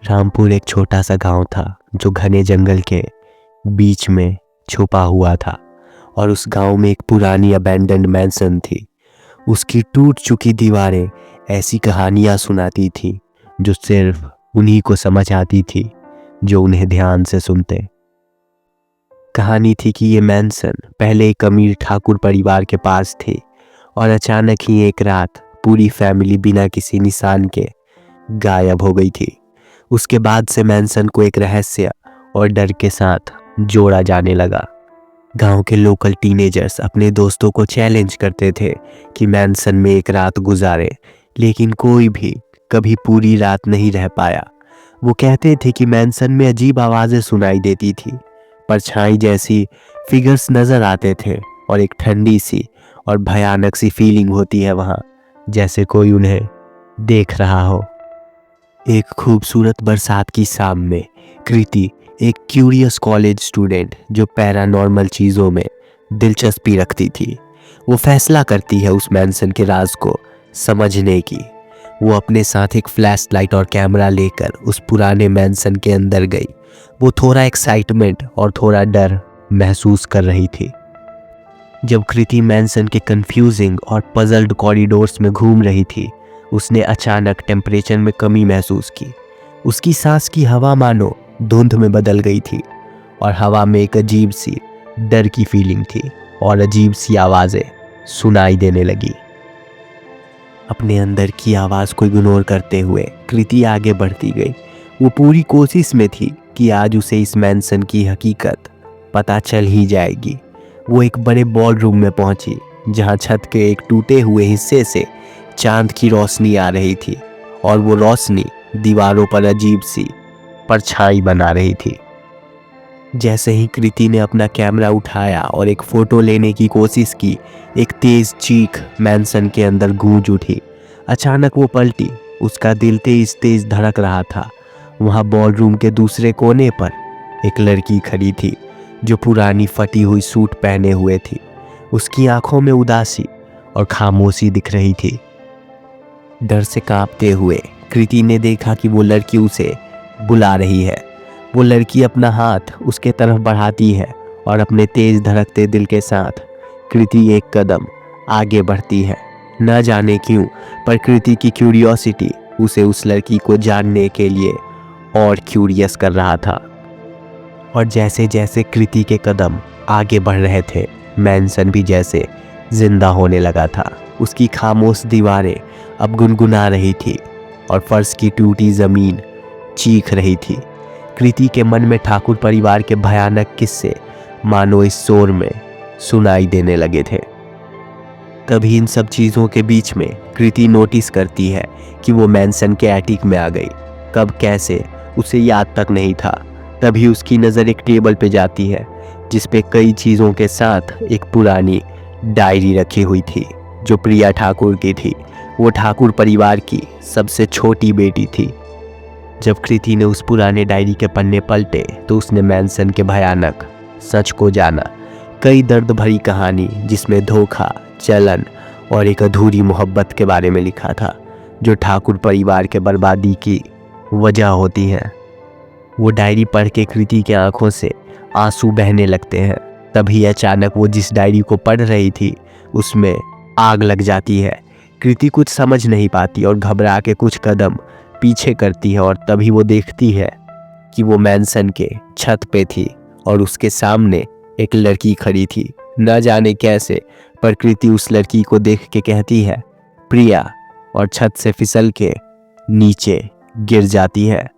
रामपुर एक छोटा सा गांव था जो घने जंगल के बीच में छुपा हुआ था। और उस गांव में एक पुरानी अबैंडन्ड मैंसन थी। उसकी टूट चुकी दीवारें ऐसी कहानियां सुनाती थी जो सिर्फ उन्हीं को समझ आती थी जो उन्हें ध्यान से सुनते। कहानी थी कि ये मैंसन पहले एक अमीर ठाकुर परिवार के पास थी और अचानक ही एक रात पूरी फैमिली बिना किसी निशान के गायब हो गई थी। उसके बाद से मैंसन को एक रहस्य और डर के साथ जोड़ा जाने लगा। गांव के लोकल टीनेजर्स अपने दोस्तों को चैलेंज करते थे कि मैंसन में एक रात गुजारे, लेकिन कोई भी कभी पूरी रात नहीं रह पाया। वो कहते थे कि मैंसन में अजीब आवाज़ें सुनाई देती थी, परछाई जैसी फिगर्स नज़र आते थे और एक ठंडी सी और भयानक सी फीलिंग होती है वहाँ, जैसे कोई उन्हें देख रहा हो। एक खूबसूरत बरसात की शाम में कृति, एक क्यूरियस कॉलेज स्टूडेंट जो पैरानॉर्मल चीज़ों में दिलचस्पी रखती थी, वो फैसला करती है उस मैंसन के राज को समझने की। वो अपने साथ एक फ्लैश लाइट और कैमरा लेकर उस पुराने मैंसन के अंदर गई। वो थोड़ा एक्साइटमेंट और थोड़ा डर महसूस कर रही थी। जब कृति मैंसन के कंफ्यूजिंग और पजल्ड कॉरिडोर्स में घूम रही थी, उसने अचानक टेम्परेचर में कमी महसूस की। उसकी सांस की हवा मानो धुंध में बदल गई थी और हवा में एक अजीब सी डर की फीलिंग थी और अजीब सी आवाज़ें सुनाई देने लगी। अपने अंदर की आवाज़ को इग्नोर करते हुए कृति आगे बढ़ती गई। वो पूरी कोशिश में थी कि आज उसे इस मैंसन की हकीकत पता चल ही जाएगी। वो एक बड़े बॉल रूम में पहुंची जहां छत के एक टूटे हुए हिस्से से चांद की रोशनी आ रही थी और वो रोशनी दीवारों पर अजीब सी परछाई बना रही थी। जैसे ही कृति ने अपना कैमरा उठाया और एक फ़ोटो लेने की कोशिश की, एक तेज़ चीख मैंसन के अंदर गूंज उठी। अचानक वो पलटी, उसका दिल तेज धड़क रहा था। वहाँ बॉल रूम के दूसरे कोने पर एक लड़की खड़ी थी जो पुरानी फटी हुई सूट पहने हुए थी। उसकी आंखों में उदासी और खामोशी दिख रही थी। डर से कांपते हुए कृति ने देखा कि वो लड़की उसे बुला रही है। वो लड़की अपना हाथ उसके तरफ बढ़ाती है और अपने तेज धड़कते दिल के साथ कृति एक कदम आगे बढ़ती है। न जाने क्यों, पर कृति की क्यूरियोसिटी उसे उस लड़की को जानने के लिए और क्यूरियस कर रहा था। और जैसे जैसे कृति के कदम आगे बढ़ रहे थे, मैंसन भी जैसे जिंदा होने लगा था। उसकी खामोश दीवारें अब गुनगुना रही थी और फर्श की टूटी ज़मीन चीख रही थी। कृति के मन में ठाकुर परिवार के भयानक किस्से मानो इस शोर में सुनाई देने लगे थे। तभी इन सब चीज़ों के बीच में कृति नोटिस करती है कि वो मैंसन के एटिक में आ गई। कब, कैसे, उसे याद तक नहीं था। तभी उसकी नज़र एक टेबल पे जाती है जिस पे कई चीज़ों के साथ एक पुरानी डायरी रखी हुई थी जो प्रिया ठाकुर की थी। वो ठाकुर परिवार की सबसे छोटी बेटी थी। जब कृति ने उस पुराने डायरी के पन्ने पलटे तो उसने मैंसन के भयानक सच को जाना। कई दर्द भरी कहानी जिसमें धोखा, चलन और एक अधूरी मोहब्बत के बारे में लिखा था जो ठाकुर परिवार के बर्बादी की वजह होती है। वो डायरी पढ़ के कृति की आंखों से आंसू बहने लगते हैं। तभी अचानक वो जिस डायरी को पढ़ रही थी उसमें आग लग जाती है। कृति कुछ समझ नहीं पाती और घबरा के कुछ कदम पीछे करती है और तभी वो देखती है कि वो मैंसन के छत पे थी और उसके सामने एक लड़की खड़ी थी। न जाने कैसे, पर कृति उस लड़की को देख के कहती है प्रिया, और छत से फिसल के नीचे गिर जाती है।